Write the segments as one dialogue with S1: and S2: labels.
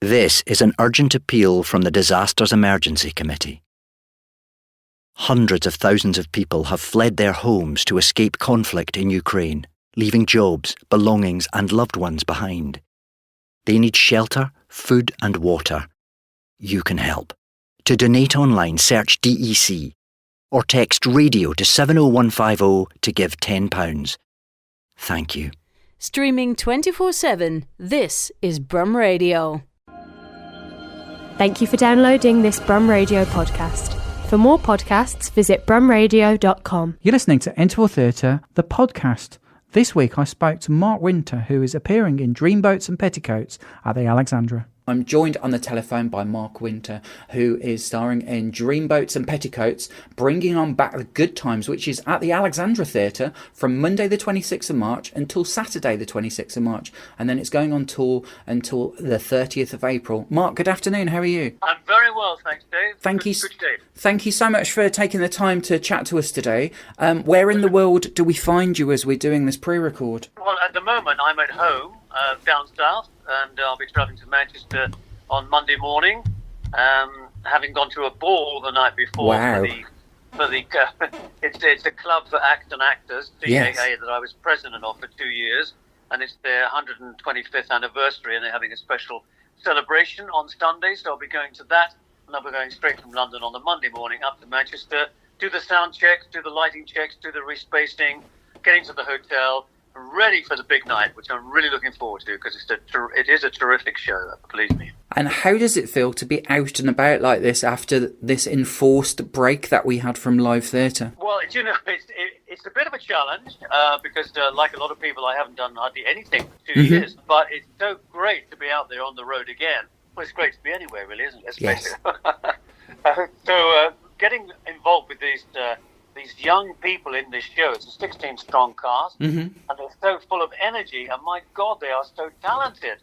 S1: This is an urgent appeal from the Disasters Emergency Committee. Hundreds of thousands of people have fled their homes to escape conflict in Ukraine, leaving jobs, belongings and loved ones behind. They need shelter, food and water. You can help. To donate online, search DEC or text radio to 70150 to give £10. Thank you.
S2: Streaming 24/7, this is Brum Radio.
S3: Thank you for downloading this Brum Radio podcast. For more podcasts, visit brumradio.com.
S4: You're listening to Interval Theatre, the podcast. This week I spoke to Mark Wynter, who is appearing in Dreamboats and Petticoats at the Alexandra. I'm joined on the telephone by Mark Wynter, who is starring in Dreamboats and Petticoats, bringing on back the good times, which is at the Alexandra Theatre from Monday the 26th of March until Saturday the 26th of March, and then it's going on tour until the 30th of April. Mark, good afternoon, how are you?
S5: I'm very well, thanks, Dave.
S4: Thank you.
S5: Good, Dave.
S4: Thank you so much for taking the time to chat to us today. Where in the world do we find you as we're doing this pre-record?
S5: Well, at the moment I'm at home down south, and I'll be travelling to Manchester on Monday morning, having gone to a ball the night before.
S4: Wow.
S5: for the it's a club for acts and actors, CAA,
S4: Yes.
S5: that I was president of for 2 years, and it's their 125th anniversary, and they're having a special celebration on Sunday, so I'll be going to that, and I'll be going straight from London on the Monday morning up to Manchester, do the sound checks, do the lighting checks, do the respacing, getting to the hotel, ready for the big night, which I'm really looking forward to, because it is a terrific show, believe me.
S4: And how does it feel to be out and about like this after this enforced break that we had from live theatre?
S5: Well, it's a bit of a challenge, because like a lot of people, I haven't done hardly anything for 2 years, but it's so great to be out there on the road again. Well, it's great to be anywhere, really, isn't it?
S4: Yes.
S5: So getting involved with these young people in this show, it's a 16-strong cast, and they're so full of energy, and my God, they are so talented.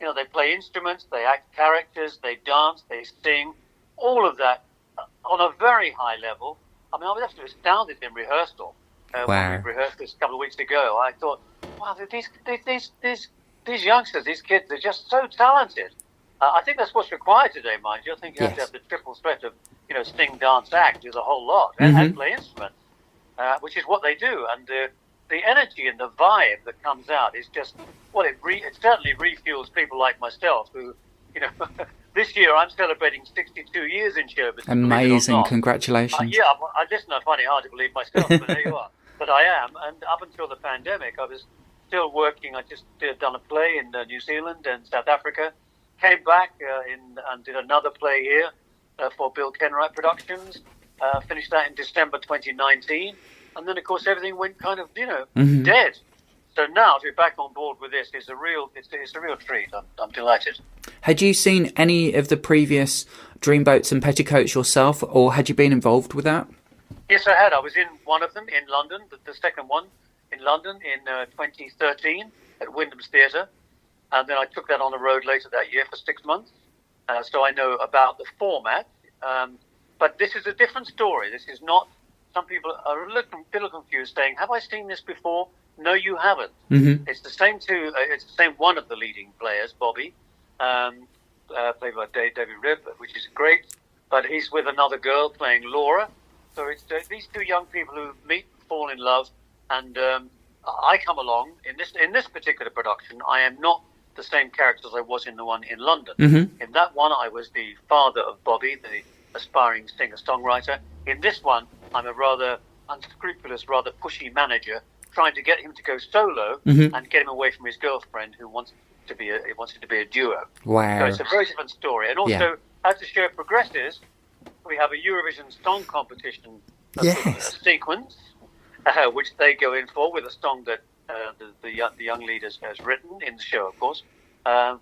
S5: You know, they play instruments, they act characters, they dance, they sing, all of that on a very high level. I mean, I was actually astounded in rehearsal. When we rehearsed this a couple of weeks ago, I thought, wow, these youngsters, these kids, they're just so talented. I think that's what's required today, mind you. I think you have to have the triple threat of, sing, dance, act, do the whole lot, and play instruments, which is what they do. And the energy and the vibe that comes out is just, well, it certainly refuels people like myself who, this year I'm celebrating 62 years in show business.
S4: Amazing, congratulations.
S5: I find it hard to believe myself, but there you are. But I am, and up until the pandemic, I was still working. I just done a play in New Zealand and South Africa, came back and did another play here for Bill Kenwright Productions, finished that in December 2019, and then of course everything went kind of dead. So now to be back on board with this is a real treat. I'm delighted.
S4: Had you seen any of the previous Dreamboats and Petticoats yourself, or had you been involved with that?
S5: Yes, I had. I was in one of them in London, the second one in London in 2013 at Wyndham's Theatre, and then I took that on the road later that year for 6 months. So I know about the format, but this is a different story. This is not. Some people are a little confused, saying, "Have I seen this before?" No, you haven't. It's the same it's the same one of the leading players, Bobby, played by David Ribb, which is great. But he's with another girl playing Laura. So it's these two young people who meet, fall in love, and I come along in this particular production. I am not the same character as I was in the one in London. In that one, I was the father of Bobby, the aspiring singer-songwriter. In this one, I'm a rather unscrupulous, rather pushy manager, trying to get him to go solo and get him away from his girlfriend, who wants it to be a duo.
S4: Wow!
S5: So it's a very different story. And also, as the show progresses, we have a Eurovision Song Competition sequence, which they go in for with a song that the young lead has written in the show, of course,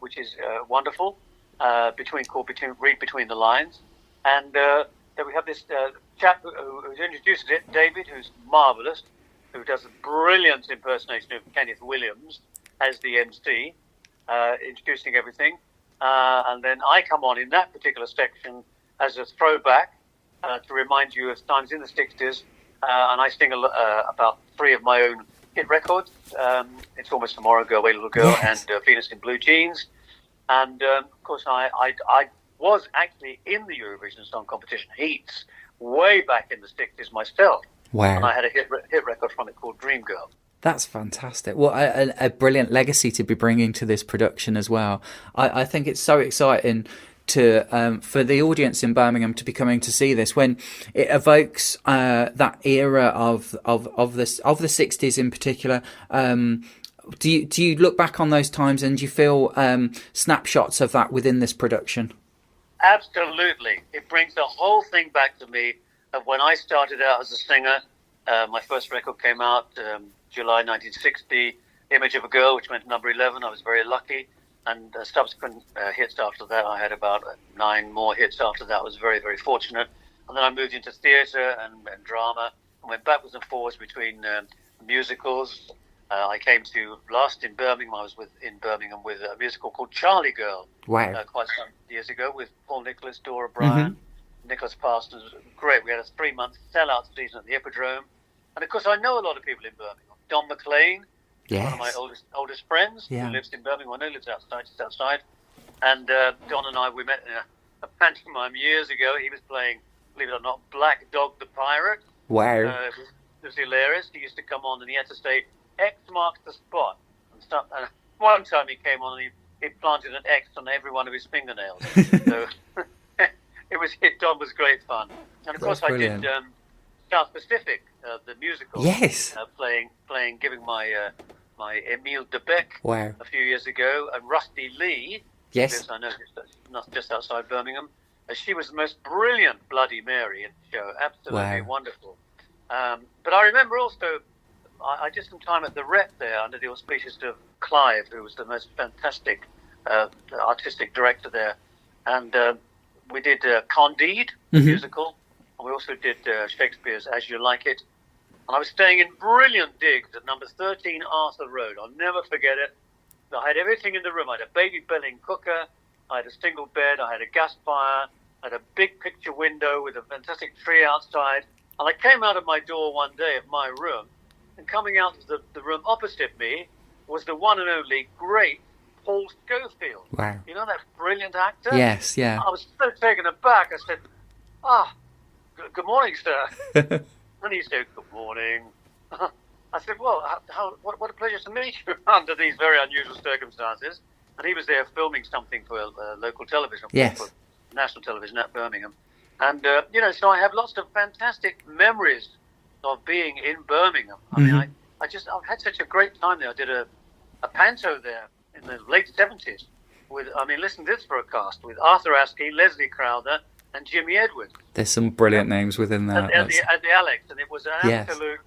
S5: which is wonderful. Read between the lines, and then we have this chap who introduces it, David, who's marvellous, who does a brilliant impersonation of Kenneth Williams as the MC, introducing everything, and then I come on in that particular section as a throwback to remind you of times in the 60s, and I sing about 3 of my own hit records, It's Almost Tomorrow, Go Away Little Girl, and Venus in Blue Jeans, And of course, I was actually in the Eurovision Song Competition heats way back in the 60s myself.
S4: Wow.
S5: And I had a hit record from it called Dream Girl.
S4: That's fantastic. Well, a brilliant legacy to be bringing to this production as well. I think it's so exciting to for the audience in Birmingham to be coming to see this, when it evokes that era of the 60s in particular. Do you look back on those times and do you feel snapshots of that within this production?
S5: Absolutely. It brings the whole thing back to me of when I started out as a singer. My first record came out July 1960, Image of a Girl, which went number 11. I was very lucky. And subsequent hits after that, I had about 9 more hits after that. I was very, very fortunate. And then I moved into theatre and drama and went backwards and forwards between musicals. I came to last in Birmingham. I was in Birmingham with a musical called Charlie Girl.
S4: Wow.
S5: Quite some years ago with Paul Nicholas, Dora Bryan, Nicholas Parsons. Great. We had a 3-month sellout season at the Hippodrome. And of course, I know a lot of people in Birmingham. Don McLean, one of my oldest friends, who lives in Birmingham. I know lives just outside. And Don and I, we met in a pantomime years ago. He was playing, believe it or not, Black Dog the Pirate.
S4: Wow.
S5: It was hilarious. He used to come on and he had to say, X marks the spot. And one time he came on and he planted an X on every one of his fingernails. So Don was great fun. And of course brilliant. I did South Pacific, the musical.
S4: Yes.
S5: Giving my Emile de Beck a few years ago, and Rusty Lee.
S4: Yes.
S5: I know just outside Birmingham. She was the most brilliant Bloody Mary in the show. Absolutely wonderful. But I remember also, I did some time at the Rep there under the auspices of Clive, who was the most fantastic artistic director there. And we did Candide, the musical. And we also did Shakespeare's As You Like It. And I was staying in brilliant digs at number 13 Arthur Road. I'll never forget it. I had everything in the room. I had a baby belling cooker. I had a single bed. I had a gas fire. I had a big picture window with a fantastic tree outside. And I came out of my door one day of my room, and coming out of the room opposite me was the one and only great Paul Schofield.
S4: Wow.
S5: You know that brilliant actor?
S4: Yes, yeah.
S5: I was so taken aback. I said, good morning, sir. And he said, good morning. I said, well, what a pleasure to meet you under these very unusual circumstances. And he was there filming something for local television, for national television at Birmingham. And, so I have lots of fantastic memories of being in Birmingham. I mean, I've had such a great time there. I did a panto there in the late 70s with, listen to this for a cast, with Arthur Askey, Leslie Crowther, and Jimmy Edwards.
S4: There's some brilliant names within that.
S5: At the Alex, and it was an absolute,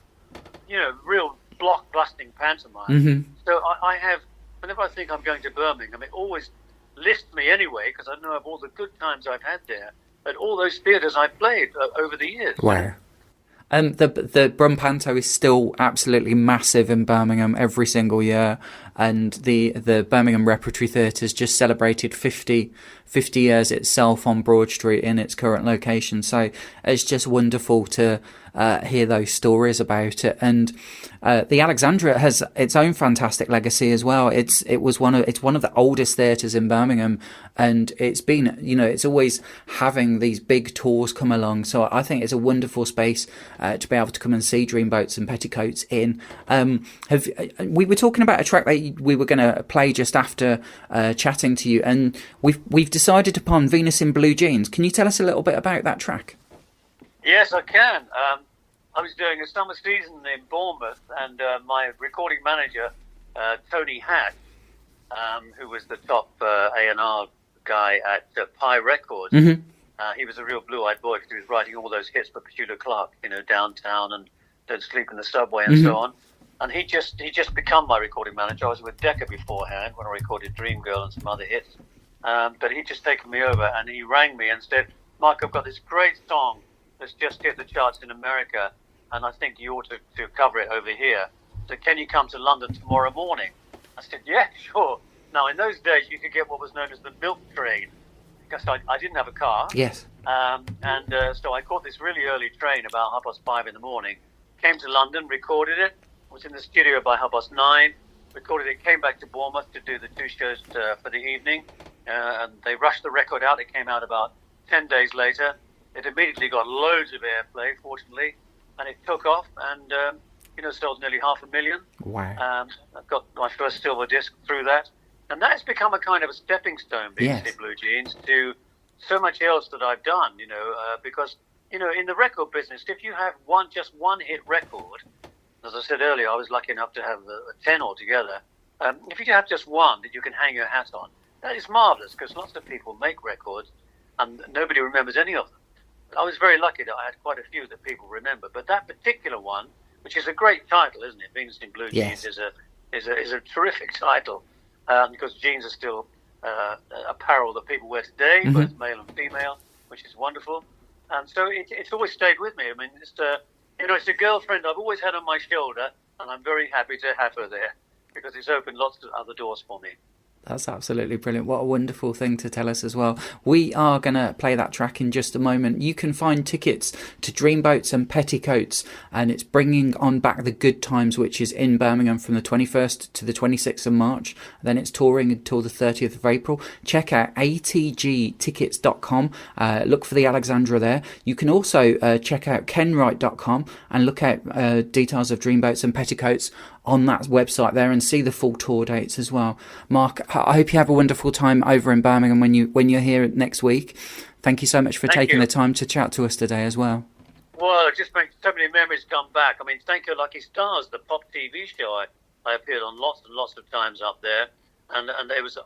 S5: real block-busting pantomime. So I have, whenever I think I'm going to Birmingham, it always lists me anyway, because I know of all the good times I've had there at all those theatres I've played over the years.
S4: Wow. The Brum Panto is still absolutely massive in Birmingham every single year, and the Birmingham Repertory Theatre's just celebrated 50 years itself on Broad Street in its current location. So it's just wonderful to hear those stories about it. And the Alexandra has its own fantastic legacy as well. It's one of the oldest theatres in Birmingham, and it's been, it's always having these big tours come along. So I think it's a wonderful space to be able to come and see Dreamboats and Petticoats in. We were talking about a track that we were going to play just after chatting to you, and we've decided upon Venus in Blue Jeans. Can you tell us a little bit about that track?
S5: Yes, I can. I was doing a summer season in Bournemouth, and my recording manager, Tony Hatch, who was the top A&R guy at Pi Records, he was a real blue-eyed boy because he was writing all those hits for Petula Clark, Downtown and Don't Sleep in the Subway and so on. And he just become my recording manager. I was with Decca beforehand when I recorded Dream Girl and some other hits. But he'd just taken me over, and he rang me and said, Mark, I've got this great song that's just hit the charts in America, and I think you ought to cover it over here. So can you come to London tomorrow morning? I said, yeah, sure. Now, in those days, you could get what was known as the milk train, because I didn't have a car.
S4: Yes.
S5: So I caught this really early train about 5:30 in the morning, came to London, recorded it, was in the studio by 9:30, recorded it, came back to Bournemouth to do the 2 shows for the evening, and they rushed the record out. It came out about 10 days later. It immediately got loads of airplay, fortunately, and it took off and, sold nearly 500,000.
S4: Wow.
S5: I've got my first silver disc through that. And that has become a kind of a stepping stone, BBC Blue Jeans, to so much else that I've done, because, in the record business, if you have just one hit record, as I said earlier, I was lucky enough to have 10 altogether. If you have just one that you can hang your hat on, that is marvellous, because lots of people make records and nobody remembers any of them. I was very lucky that I had quite a few that people remember. But that particular one, which is a great title, isn't it? Venus in Blue Jeans is a terrific title, because jeans are still apparel that people wear today, both male and female, which is wonderful. And so it's always stayed with me. I mean, it's a girlfriend I've always had on my shoulder, and I'm very happy to have her there because it's opened lots of other doors for me.
S4: That's absolutely brilliant. What a wonderful thing to tell us as well. We are going to play that track in just a moment. You can find tickets to Dreamboats and Petticoats, and it's bringing on back the good times, which is in Birmingham from the 21st to the 26th of March. Then it's touring until the 30th of April. Check out atgtickets.com. Look for the Alexandra there. You can also check out kenwright.com and look at details of Dreamboats and Petticoats on that website there and see the full tour dates as well. Mark, I hope you have a wonderful time over in Birmingham when you're here next week. Thank you so much for taking the time to chat to us today as well.
S5: Well, it just makes so many memories come back. I mean, thank you, Lucky Stars, the pop TV show I appeared on lots and lots of times up there. And it was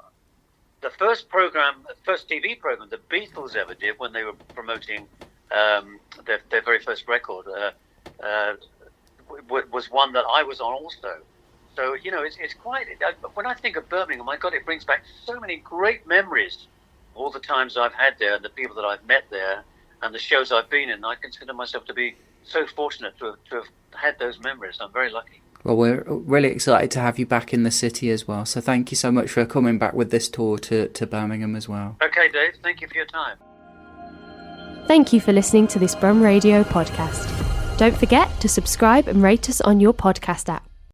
S5: the first TV program the Beatles ever did when they were promoting their very first record. Was one that I was on also. So, it's quite... When I think of Birmingham, my God, it brings back so many great memories. All the times I've had there, and the people that I've met there, and the shows I've been in. I consider myself to be so fortunate to have had those memories. I'm very lucky.
S4: Well, we're really excited to have you back in the city as well. So thank you so much for coming back with this tour to Birmingham as well.
S5: Okay, Dave. Thank you for your time.
S3: Thank you for listening to this Brum Radio podcast. Don't forget to subscribe and rate us on your podcast app.